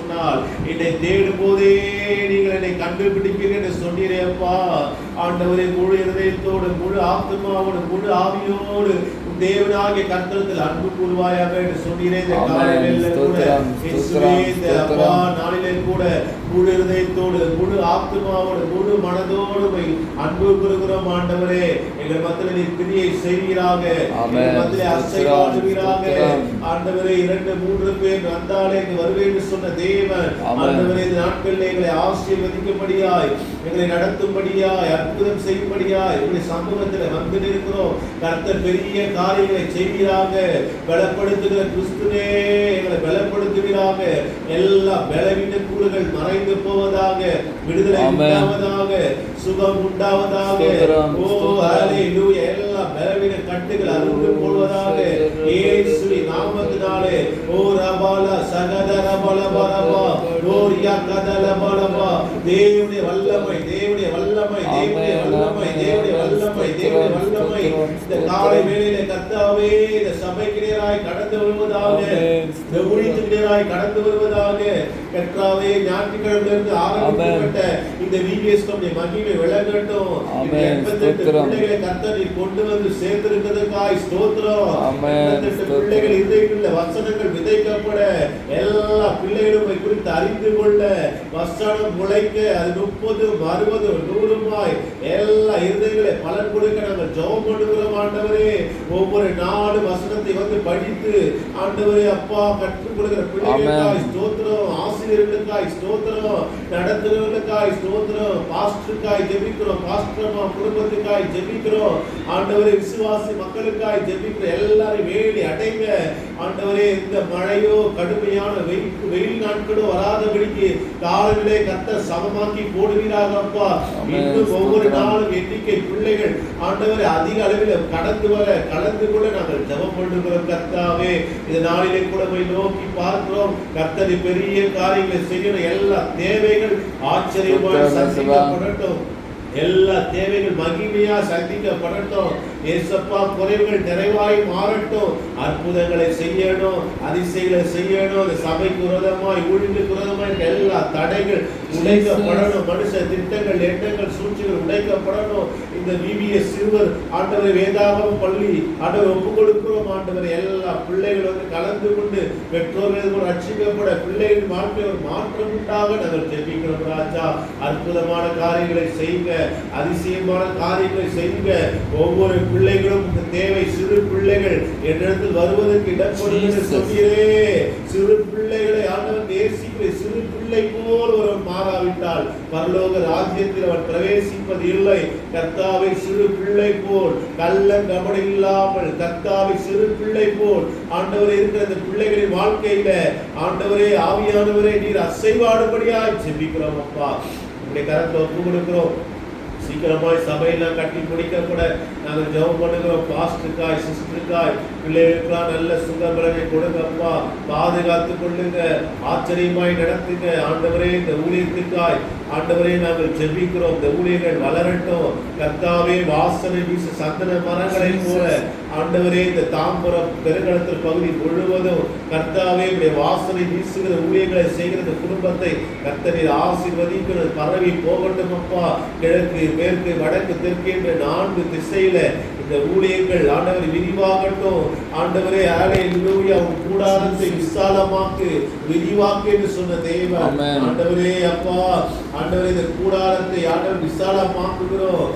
சொன்னால் என்னை தேடும் போதே நீங்கள் என்னை கண்டுபிடிப்பீர்கள் என்று சொன்னீரே அப்பா. ஆண்டவரே, முழு இதயத்தோடு, முழு ஆத்மாவோடு, முழு ஆவியோடு தேவனாகிய கர்த்தரிடத்தில் அன்பு கூறுவாயாக என்று சொன்னீரே. இந்த காலையில கூட இயேசுவே, இந்த அப்பா நாளிலே கூட முழு இதயத்தோடு, முழு ஆத்மாவோடு, முழு மனதோடு அன்பு கூறுகிறோம். ஆண்டவரே, எங்கள் மத்தியில் நீர் கிரியை செய்வீராக, எங்கள் மத்தியிலே அசைவாடுவீராக. ஆண்டவரே, 2-3 பேர் வந்தாலே இங்கு வருவேன் என்று சொன்ன தேவன், ஆண்டவரே, இந்த நாட்களில் எங்களை ஆசீர்வதிக்கும்படியாய், எங்களை நடத்தும்படியாய், அற்புதம் செய்யும்படியாய் எங்களுடைய சமூகத்தில் வந்து நிற்கிறோம். கர்த்தர் பெரிய காரியங்களை செய்வீராக. பலப்படுத்துகிற கிறிஸ்துவே, எங்களை பலப்படுத்துவீராக. எல்லா பலவீன கூறுகள் மறைந்து போவதாக, விடுதலை உண்டாவதாக, சுகம் உண்டாவதாக. ஓ ஹல்லேலூயா. எல்லா பலவீன கட்டுகள் அறுந்து போவதாக இயேசுவின் நாமத்தினாலே. ஓ ரபால சகதர பலபரபா, ஓ யகதல பலபா. தேவனுடைய வல்லமை, தேவனுடைய வல்லமை, தேவனுடைய வல்லமை, தேவனுடைய வல்லமை, தேவனுடைய வல்லமை இந்த காலை வேளையிலே கர்த்தாவே இந்த சபைக்கு நேராய் கடந்து வருவதாக, இந்த ஊழியத்துக்கு நேராய் கடந்து வருவதாக. கர்த்தாவே, ஞாயிற்றுக்கிழமையிலிருந்து ஆரம்பிக்கப்பட்ட இந்த விபிஎஸ் மகிமை விளங்கட்டும். 88 பிள்ளைகளை கர்த்தர் நீர் கொண்டு வந்து சேர்த்திருக்கிறதுக்காய் ஸ்தோத்திரம். 88 பிள்ளைகள் இதயங்களில் வசனங்கள் விதைக்கப்பட, எல்லா பிள்ளைகளும் குறித்து அறிந்து கொள்ள, வசனம் முளைக்க, அது 30, 60, 100 எல்லா இருதயங்களை பலன் கொடுக்க நாங்கள் ஜெபம் பண்ணுகிறோம். ஆண்டவரே, ஒவ்வொரு நாலு வசனத்தை வந்து படித்து ஆண்டவரே அப்பா கற்றுக் கொடுக்கிற பிள்ளைகளுக்காய் ஸ்தோத்திரம், ஆசிரியர்களுக்காய் ஸ்தோத்திரம், நடத்துகிறவர்களுக்காய் ஸ்தோத்திரம், பாஸ்டருக்காய் ஜெபிக்கிறோம், பாஸ்டர் குடும்பத்துக்காய் ஜெபிக்கிறோம். ஆண்டவரே, விசுவாசி மக்களுக்காய் ஜெபிக்கிற எல்லாரும் வேலி அடைங்க. ஆண்டவரே, இந்த மழையோ கடுமையான வெயில் நாட்களோ வராதபடிக்கு காலங்களே கர்த்தர் சமமாக்கி போடுவீராக அப்பா. இன்னும் ஒவ்வொரு நாளும் எண்ணிக்கை பிள்ளைகள் ஆண்டவரை அதிக அளவில் கடந்து வர கலந்து கொள்ள நாங்கள் ஜெபம் பண்ணுகிறோம். கர்த்தாவே, இந்த நாளிலே கூட போய் நோக்கி பார்க்கிறோம். கர்த்தர் பெரிய காரியங்களை செய்யணும். எல்லா தேவைகள் ஆச்சரியமாக சந்திக்கப்படட்டும். எல்லா தேவைகள் மகிமையா சந்திக்கப்படட்டும். ஏசப்பா, குறைவுகள் நிறைவாய் மாறட்டும். அற்புதங்களை செய்யணும், அதிசயங்களை செய்யணும். அந்த சபைக்கு விரோதமாய், ஊழியர்களுக்கு விரோதமாய் எல்லா தடைகள் உடைக்கப்படணும். மனுஷ திட்டங்கள், எண்ணங்கள், சூழ்ச்சிகள் உடைக்கப்படணும். இந்த விபிஎஸ் சிறுவர் ஆண்டவரை வேதாகம பள்ளி ஆண்டவர் ஒப்புக் கொடுக்கிறோம். ஆண்டவர் எல்லா பிள்ளைகள் வந்து கலந்து கொண்டு பெற்றோர்கள் ரட்சிக்கப்பட, பிள்ளைகளின் வாழ்க்கை ஒரு மாற்றம் உண்டாக நாங்கள் ஜெபிக்கிறோம். ராஜா, அற்புதமான காரியங்களை செய்யுங்க, அதிசயமான காரியங்களை செய்யுங்க. ஒவ்வொரு பிள்ளைகளும் இந்த தேவை, சிறு பிள்ளைகள் என்னிடத்தில் வருவதற்கு இடப்படுகிற சொன்னீரே. சிறு பிள்ளைகளை ஆண்டவர் நேசிக்கிற சிறு பிள்ளை போல் ஒருவன் மாறாவிட்டால் பரலோக ராஜ்யத்தில் அவன் பிரவேசிப்பது இல்லை. கர்த்தாவை, சிறு பிள்ளை போல் கள்ள கபடி இல்லாமல் கர்த்தாவை சிறு பிள்ளை போல் ஆண்டவரே இருக்கிற இந்த பிள்ளைகளின் வாழ்க்கையில ஆண்டவரே, ஆவியானவரே, நீர் அசைவாடுபடியாய் ஜெபிக்கிறோம் அப்பா. உங்களுடைய கரத்தை ஒப்பு கொடுக்கிறோம். சீக்கிரமாய் சபையெல்லாம் கட்டி முடிக்கப்பட நாங்கள் ஜெபம் பண்ணுகிறோம். பாஸ்டருக்காய், சிஸ்டருக்காய், பிள்ளைகளுக்காக நல்ல சுகபலனை கொடுங்கப்பா. பாதுகாத்து கொள்ளுங்க, ஆச்சரியமாய் நடத்துங்க. ஆண்டவரே, இந்த ஊழியத்துக்காய் ஆண்டவரே நாங்கள் ஜெபிக்கிறோம். இந்த ஊழியர்கள் வளரட்டும். கர்த்தாவே, வாசனை வீச சந்தன மரங்களை போல ஆண்டவரே, இந்த தாம்பரம் பெருங்கடத்தல் பகுதி முழுவதும் கர்த்தாவே வாசனை வீசுகிற ஊழியர்களை செய்கிற குடும்பத்தை கர்த்தரை ஆசீர்வதிக்கிறது. பரவி போகட்டும் அப்பா. கிழக்கு, மேற்கு, வடக்கு, தெற்கு என்ற 4 திசையில இந்த ஊழியர்கள் ஆண்டவரை விரிவாகட்டும். ஆண்டவரே, ஹல்லேலூயா, உன் கூடாரத்தை விசாலமாக்கு, விரிவாக்கு என்று சொன்ன தேவன். ஆண்டவரே அப்பா, ஆண்டவரே, இந்த கூடாரத்தை ஆண்டவர் விசாலமாக்குகிறோம்.